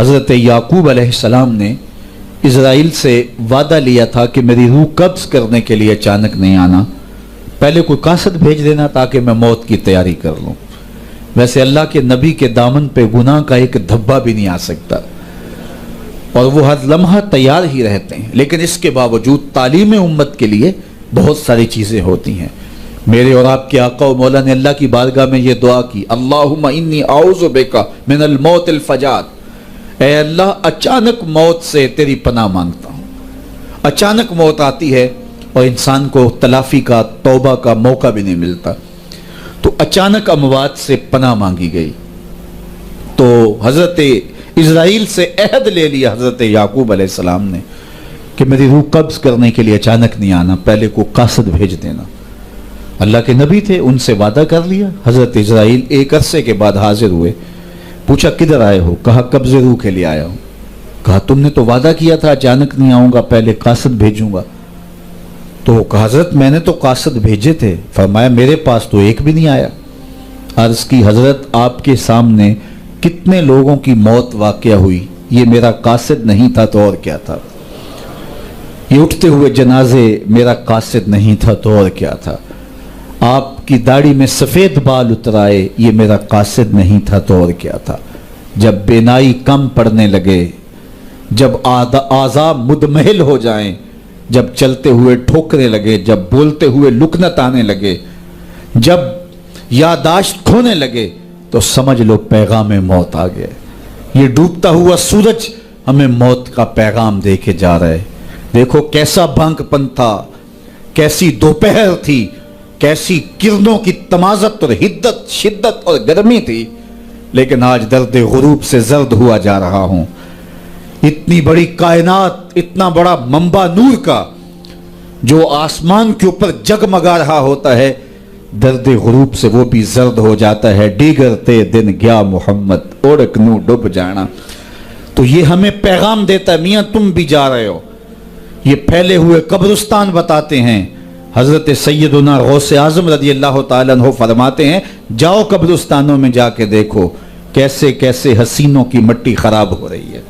حضرت یعقوب علیہ السلام نے اسرائیل سے وعدہ لیا تھا کہ میری روح قبض کرنے کے لیے اچانک نہیں آنا، پہلے کوئی قاصد بھیج دینا تاکہ میں موت کی تیاری کر لوں۔ ویسے اللہ کے نبی کے دامن پہ گناہ کا ایک دھبا بھی نہیں آ سکتا، اور وہ ہر لمحہ تیار ہی رہتے ہیں، لیکن اس کے باوجود تعلیم امت کے لیے بہت ساری چیزیں ہوتی ہیں۔ میرے اور آپ کے آقا و مولا نے اللہ کی بارگاہ میں یہ دعا کی، اللہم انی اعوذ بک من الموت الفجاۃ، اے اللہ اچانک موت سے تیری پناہ مانگتا ہوں۔ اچانک موت آتی ہے اور انسان کو تلافی کا، توبہ کا موقع بھی نہیں ملتا، تو اچانک اموات سے پناہ مانگی گئی۔ تو حضرت اسرائیل سے عہد لے لیا حضرت یعقوب علیہ السلام نے کہ میری روح قبض کرنے کے لیے اچانک نہیں آنا، پہلے کو قاصد بھیج دینا۔ اللہ کے نبی تھے، ان سے وعدہ کر لیا۔ حضرت اسرائیل ایک عرصے کے بعد حاضر ہوئے، پوچھا کدھر آئے ہو؟ کہا قبض روح کے لیے آیا ہوں۔ کہا تم نے تو وعدہ کیا تھا اچانک نہیں آؤں گا، پہلے قاصد بھیجوں گا۔ تو کہا حضرت میں نے تو قاصد بھیجے تھے۔ فرمایا میرے پاس تو ایک بھی نہیں آیا۔ عرض کی حضرت آپ کے سامنے کتنے لوگوں کی موت واقع ہوئی، یہ میرا قاصد نہیں تھا تو اور کیا تھا؟ یہ اٹھتے ہوئے جنازے میرا قاصد نہیں تھا تو اور کیا تھا؟ آپ کی داڑھی میں سفید بال اتر آئے، یہ میرا قاصد نہیں تھا تو اور کیا تھا؟ جب بینائی کم پڑنے لگے، جب اعضاء مدمحل ہو جائیں، جب چلتے ہوئے ٹھوکرے لگے، جب بولتے ہوئے لکنت آنے لگے، جب یادداشت کھونے لگے، تو سمجھ لو پیغام موت آ گئے۔ یہ ڈوبتا ہوا سورج ہمیں موت کا پیغام دے کے جا رہا ہے۔ دیکھو کیسا بھانک پن تھا، کیسی دوپہر تھی، کیسی کرنوں کی تمازت اور حدت، شدت اور گرمی تھی، لیکن آج درد غروب سے زرد ہوا جا رہا ہوں۔ اتنی بڑی کائنات، اتنا بڑا منبع نور کا جو آسمان کے اوپر جگمگا رہا ہوتا ہے، درد غروب سے وہ بھی زرد ہو جاتا ہے۔ دیگرتے دن گیا محمد اوڑک نو ڈب جانا۔ تو یہ ہمیں پیغام دیتا ہے میاں تم بھی جا رہے ہو۔ یہ پھیلے ہوئے قبرستان بتاتے ہیں۔ حضرت سیدنا غوث اعظم رضی اللہ تعالیٰ عنہ فرماتے ہیں جاؤ قبرستانوں میں جا کے دیکھو کیسے کیسے حسینوں کی مٹی خراب ہو رہی ہے۔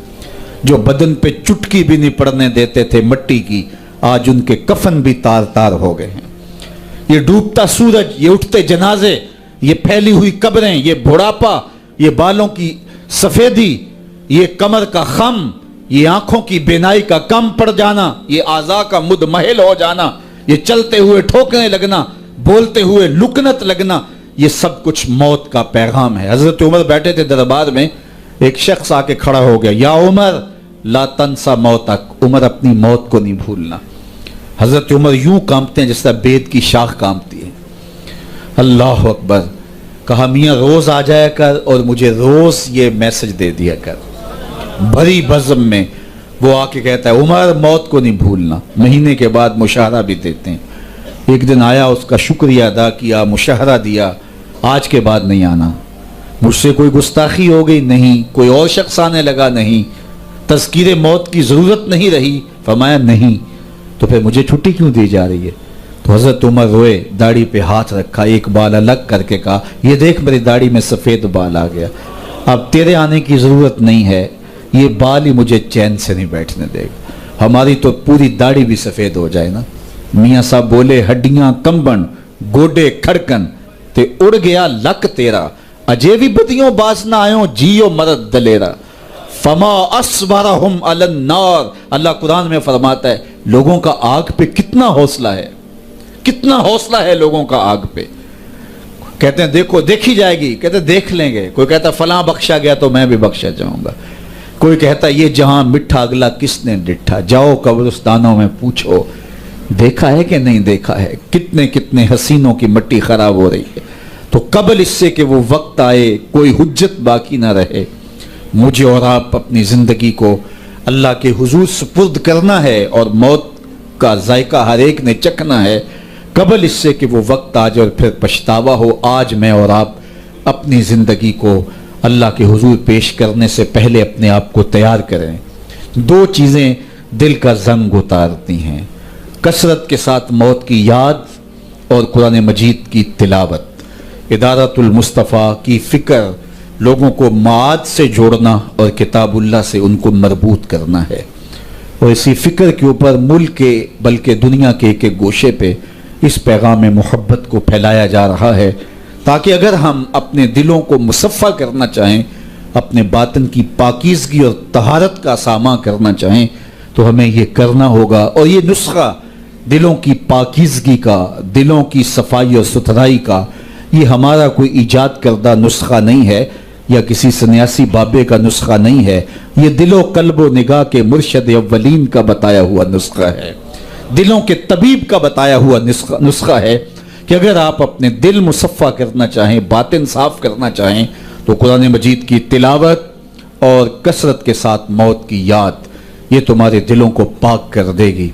جو بدن پہ چٹکی بھی نہیں پڑنے دیتے تھے مٹی کی، آج ان کے کفن بھی تار تار ہو گئے ہیں۔ یہ ڈوبتا سورج، یہ اٹھتے جنازے، یہ پھیلی ہوئی قبریں، یہ بڑھاپا، یہ بالوں کی سفیدی، یہ کمر کا خم، یہ آنکھوں کی بینائی کا کم پڑ جانا، یہ اعضاء کا مدمحل ہو جانا، یہ چلتے ہوئے ٹھوکنے لگنا، بولتے ہوئے لکنت لگنا، یہ سب کچھ موت کا پیغام ہے۔ حضرت عمر بیٹھے تھے دربار میں، ایک شخص آ کے کھڑا ہو گیا، یا عمر لا تنسا موتک، عمر اپنی موت کو نہیں بھولنا۔ حضرت عمر یوں کانپتے ہیں جس طرح بید کی شاخ کانپتی ہے۔ اللہ اکبر۔ کہا میاں روز آ جایا کر اور مجھے روز یہ میسج دے دیا کر۔ بھری بزم میں وہ آ کے کہتا ہے عمر موت کو نہیں بھولنا۔ مہینے کے بعد مشاہرہ بھی دیتے ہیں۔ ایک دن آیا، اس کا شکریہ ادا کیا، مشاہرہ دیا، آج کے بعد نہیں آنا۔ مجھ سے کوئی گستاخی ہو گئی؟ نہیں۔ کوئی اور شخص آنے لگا؟ نہیں۔ تذکیر موت کی ضرورت نہیں رہی؟ فرمایا نہیں۔ تو پھر مجھے چھٹی کیوں دی جا رہی ہے؟ تو حضرت عمر روئے، داڑھی پہ ہاتھ رکھا، ایک بال الگ کر کے کہا یہ دیکھ میری داڑھی میں سفید بال آ گیا، اب تیرے آنے کی ضرورت نہیں ہے، یہ بال ہی مجھے چین سے نہیں بیٹھنے دے گا۔ ہماری تو پوری داڑھی بھی سفید ہو جائے نا۔ میاں صاحب بولے ہڈیاں کمبن گوڈے کھڑکن تے اڑ گیا لک تیرا، اجے بھی بدیوں باز نہ آئوں جیو مرد دلیرا، فما اصبرہم علی النار۔ اللہ قرآن میں فرماتا ہے لوگوں کا آگ پہ کتنا حوصلہ ہے، کتنا حوصلہ ہے لوگوں کا آگ پہ۔ کہتے ہیں دیکھو دیکھی جائے گی، کہتے ہیں دیکھ لیں گے۔ کوئی کہتا ہے فلاں بخشا گیا تو میں بھی بخشا جاؤں گا۔ کوئی کہتا ہے یہ جہاں مٹھا اگلا کس نے ڈٹھا، جاؤ قبرستانوں میں پوچھو دیکھا ہے کہ نہیں دیکھا ہے، کتنے کتنے حسینوں کی مٹی خراب ہو رہی ہے۔ تو قبل اس سے کہ وہ وقت آئے کوئی حجت باقی نہ رہے، مجھے اور آپ اپنی زندگی کو اللہ کے حضور سپرد کرنا ہے، اور موت کا ذائقہ ہر ایک نے چکھنا ہے قبل اس سے کہ وہ وقت آ جائے اور پھر پچھتاوا ہو۔ آج میں اور آپ اپنی زندگی کو اللہ کے حضور پیش کرنے سے پہلے اپنے آپ کو تیار کریں۔ دو چیزیں دل کا زنگ اتارتی ہیں، کثرت کے ساتھ موت کی یاد اور قرآن مجید کی تلاوت۔ ادارت المصطفیٰ کی فکر لوگوں کو معاد سے جوڑنا اور کتاب اللہ سے ان کو مربوط کرنا ہے، اور اسی فکر کے اوپر ملک کے بلکہ دنیا کے ایک گوشے پہ اس پیغام محبت کو پھیلایا جا رہا ہے، تاکہ اگر ہم اپنے دلوں کو مصفہ کرنا چاہیں، اپنے باطن کی پاکیزگی اور طہارت کا ساماں کرنا چاہیں، تو ہمیں یہ کرنا ہوگا۔ اور یہ نسخہ دلوں کی پاکیزگی کا، دلوں کی صفائی اور ستھرائی کا، یہ ہمارا کوئی ایجاد کردہ نسخہ نہیں ہے، یا کسی سنیاسی بابے کا نسخہ نہیں ہے، یہ دل و قلب و نگاہ کے مرشد اولین کا بتایا ہوا نسخہ ہے، دلوں کے طبیب کا بتایا ہوا نسخہ ہے، کہ اگر آپ اپنے دل مصفہ کرنا چاہیں، باطن صاف کرنا چاہیں، تو قرآن مجید کی تلاوت اور کثرت کے ساتھ موت کی یاد، یہ تمہارے دلوں کو پاک کر دے گی۔